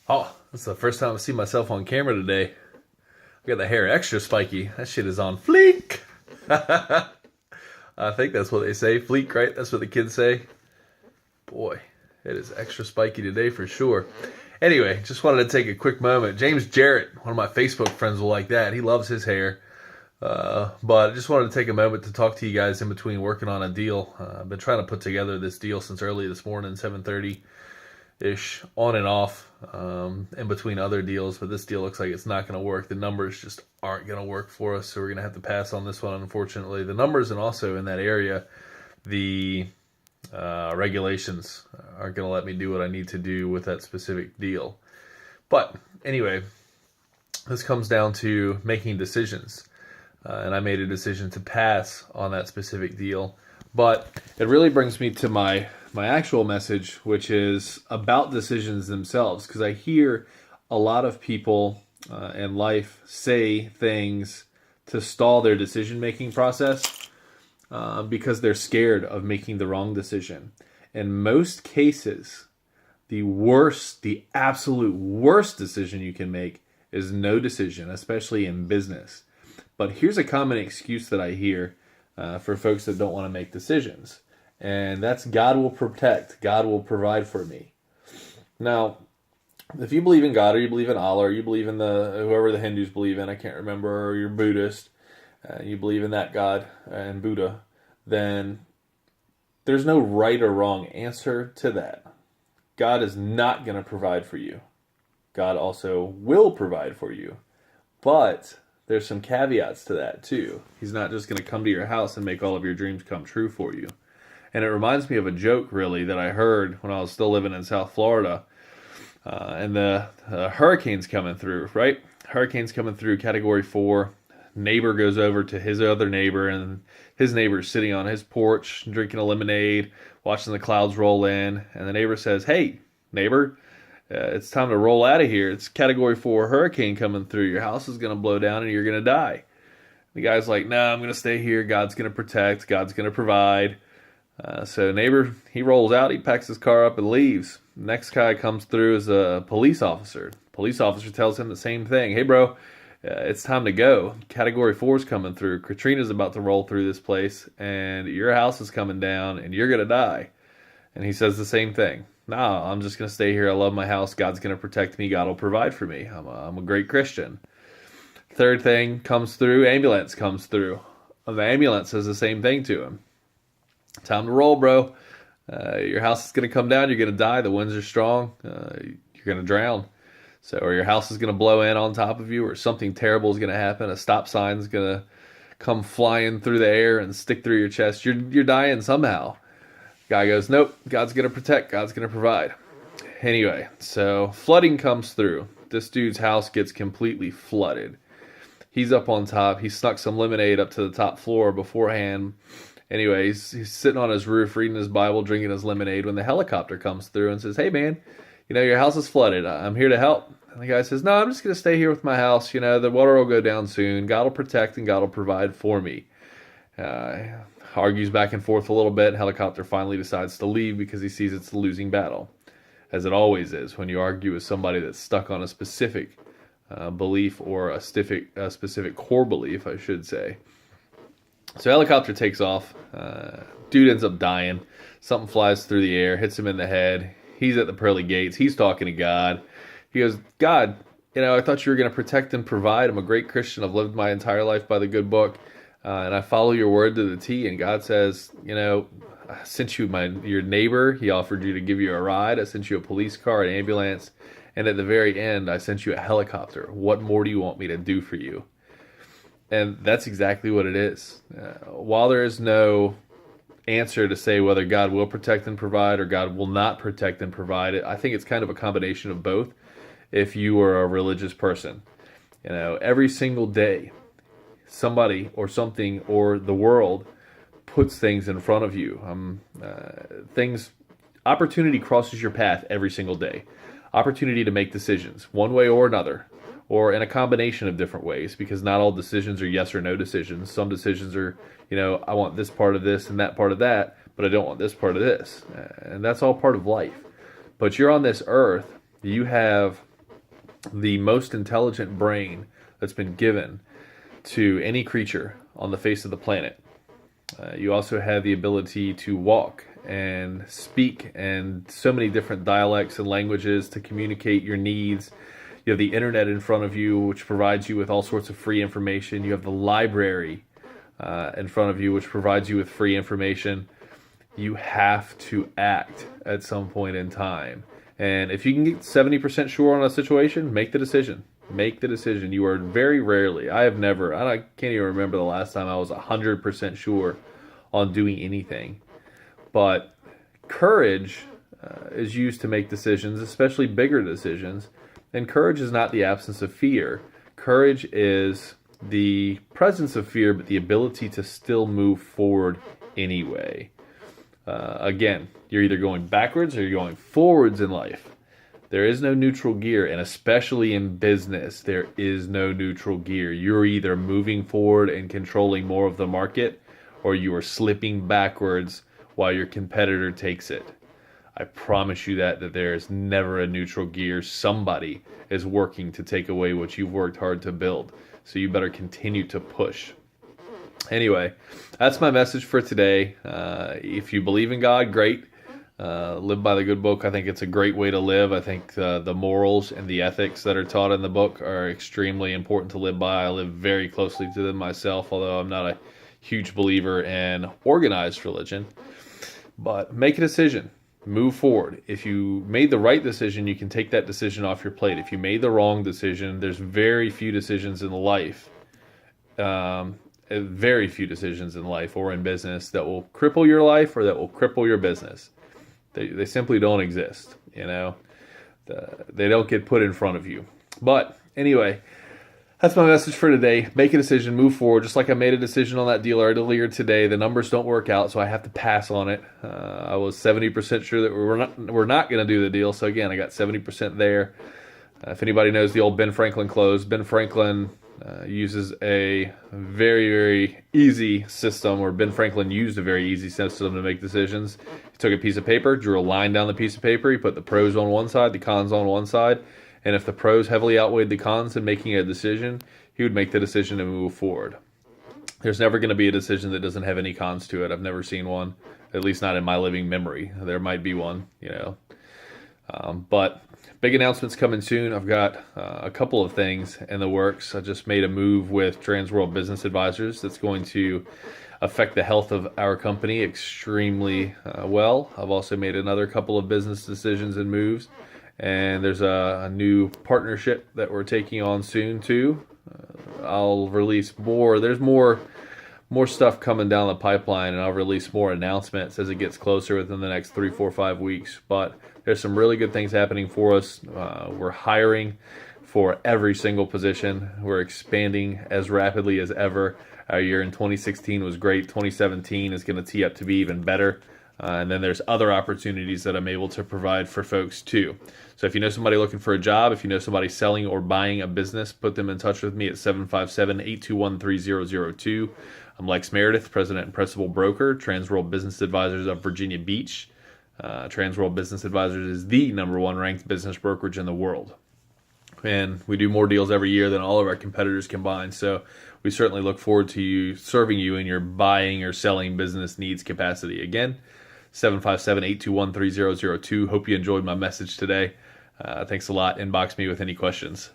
Oh, that's the first time I've seen myself on camera today. I got the hair extra spiky. That shit is on fleek. I think that's what they say. Fleek, right? That's what the kids say. Boy, it is extra spiky today for sure. Anyway, just wanted to take a quick moment. James Jarrett, one of my Facebook friends, will like that. He loves his hair. But I just wanted to take a moment to talk to you guys in between working on a deal. I've been trying to put together this deal since early this morning, 7:30 ish, on and off, in between other deals. But this deal looks like it's not going to work. The numbers just aren't going to work for us, so we're going to have to pass on this one, unfortunately. The numbers, and also in that area, the regulations aren't going to let me do what I need to do with that specific deal. But anyway, this comes down to making decisions. And I made a decision to pass on that specific deal. But it really brings me to my actual message, which is about decisions themselves. Because I hear a lot of people in life say things to stall their decision-making process because they're scared of making the wrong decision. In most cases, the absolute worst decision you can make is no decision, especially in business. But here's a common excuse that I hear for folks that don't want to make decisions. And that's God will protect, God will provide for me. Now, if you believe in God, or you believe in Allah, or you believe in whoever the Hindus believe in, I can't remember, or you're Buddhist, you believe in that God and Buddha, then there's no right or wrong answer to that. God is not going to provide for you. God also will provide for you. But there's some caveats to that too. He's not just going to come to your house and make all of your dreams come true for you. And it reminds me of a joke, really, that I heard when I was still living in South Florida. And the hurricane's coming through, right? Hurricane's coming through, Category 4. Neighbor goes over to his other neighbor, and his neighbor's sitting on his porch, drinking a lemonade, watching the clouds roll in. And the neighbor says, "Hey, neighbor, it's time to roll out of here. It's Category 4 hurricane coming through. Your house is going to blow down and you're going to die." The guy's like, "No, I'm going to stay here. God's going to protect. God's going to provide." So neighbor, he rolls out. He packs his car up and leaves. Next guy comes through is a police officer. Police officer tells him the same thing. "Hey, bro, it's time to go. Category 4 is coming through. Katrina's about to roll through this place, and your house is coming down, and you're going to die." And he says the same thing. "No, I'm just going to stay here. I love my house. God's going to protect me. God will provide for me. I'm a great Christian." Third thing comes through, ambulance comes through. The ambulance says the same thing to him. "Time to roll, bro. Your house is going to come down. You're going to die. The winds are strong. You're going to drown. So, or your house is going to blow in on top of you, or something terrible is going to happen. A stop sign is going to come flying through the air and stick through your chest. You're dying somehow." Guy goes, "Nope, God's going to protect, God's going to provide." Anyway, so flooding comes through. This dude's house gets completely flooded. He's up on top. He snuck some lemonade up to the top floor beforehand. Anyway, he's sitting on his roof reading his Bible, drinking his lemonade, when the helicopter comes through and says, "Hey, man, your house is flooded. I'm here to help." And the guy says, "No, I'm just going to stay here with my house. The water will go down soon. God will protect and God will provide for me." Argues back and forth a little bit. Helicopter finally decides to leave because he sees it's the losing battle, as it always is when you argue with somebody that's stuck on a specific belief, or a specific core belief, I should say. So helicopter takes off. Dude ends up dying. Something flies through the air, hits him in the head. He's at the pearly gates. He's talking to God. He goes, "God, I thought you were going to protect and provide. I'm a great Christian. I've lived my entire life by the good book. And I follow your word to the T." And God says, "I sent you your neighbor. He offered you to give you a ride. I sent you a police car, an ambulance. And at the very end, I sent you a helicopter. What more do you want me to do for you?" And that's exactly what it is. While there is no answer to say whether God will protect and provide or God will not protect and provide, I think it's kind of a combination of both if you are a religious person. Every single day, somebody or something or the world puts things in front of you. Opportunity crosses your path every single day. Opportunity to make decisions, one way or another, or in a combination of different ways, because not all decisions are yes or no decisions. Some decisions are, I want this part of this and that part of that, but I don't want this part of this. And that's all part of life. But you're on this earth, you have the most intelligent brain that's been given to any creature on the face of the planet. You also have the ability to walk and speak and so many different dialects and languages to communicate your needs. You have the internet in front of you, which provides you with all sorts of free information. You have the library in front of you, which provides you with free information. You have to act at some point in time. And if you can get 70% sure on a situation, make the decision. Make the decision. You are very rarely, I can't even remember the last time I was 100% sure on doing anything. But courage is used to make decisions, especially bigger decisions. And courage is not the absence of fear. Courage is the presence of fear, but the ability to still move forward anyway. Again, you're either going backwards or you're going forwards in life. There is no neutral gear, and especially in business, there is no neutral gear. You're either moving forward and controlling more of the market, or you are slipping backwards while your competitor takes it. I promise you that there is never a neutral gear. Somebody is working to take away what you've worked hard to build. So you better continue to push. Anyway, that's my message for today. If you believe in God, great. Live by the good book. I think it's a great way to live. I think the morals and the ethics that are taught in the book are extremely important to live by. I live very closely to them myself, although I'm not a huge believer in organized religion. But make a decision. Move forward. If you made the right decision, you can take that decision off your plate. If you made the wrong decision, there's very few decisions in life, very few decisions in life or in business that will cripple your life or that will cripple your business. They simply don't exist, They don't get put in front of you. But anyway, that's my message for today. Make a decision, move forward. Just like I made a decision on that deal earlier today, the numbers don't work out, so I have to pass on it. I was 70% sure that we're not going to do the deal. So again, I got 70% there. If anybody knows the old Ben Franklin close, Ben Franklin uses a very, very easy system, or Ben Franklin used a very easy system to make decisions. He took a piece of paper, drew a line down the piece of paper. He put the pros on one side, the cons on one side. And if the pros heavily outweighed the cons in making a decision, he would make the decision and move forward. There's never going to be a decision that doesn't have any cons to it. I've never seen one, at least not in my living memory. There might be one, But big announcements coming soon. I've got a couple of things in the works. I just made a move with Transworld Business Advisors that's going to affect the health of our company extremely well. I've also made another couple of business decisions and moves. And there's a new partnership that we're taking on soon too. I'll release more. There's more stuff coming down the pipeline, and I'll release more announcements as it gets closer within the next 3, 4, 5 weeks. But there's some really good things happening for us. We're hiring for every single position. We're expanding as rapidly as ever. Our year in 2016 was great. 2017 is going to tee up to be even better. And then there's other opportunities that I'm able to provide for folks too. So if you know somebody looking for a job, if you know somebody selling or buying a business, put them in touch with me at 757-821-3002. I'm Lex Meredith, President and Principal Broker, Transworld Business Advisors of Virginia Beach. Transworld Business Advisors is the #1 ranked business brokerage in the world. And we do more deals every year than all of our competitors combined. So we certainly look forward to serving you in your buying or selling business needs capacity. Again, 757-821-3002. Hope you enjoyed my message today. Thanks a lot. Inbox me with any questions.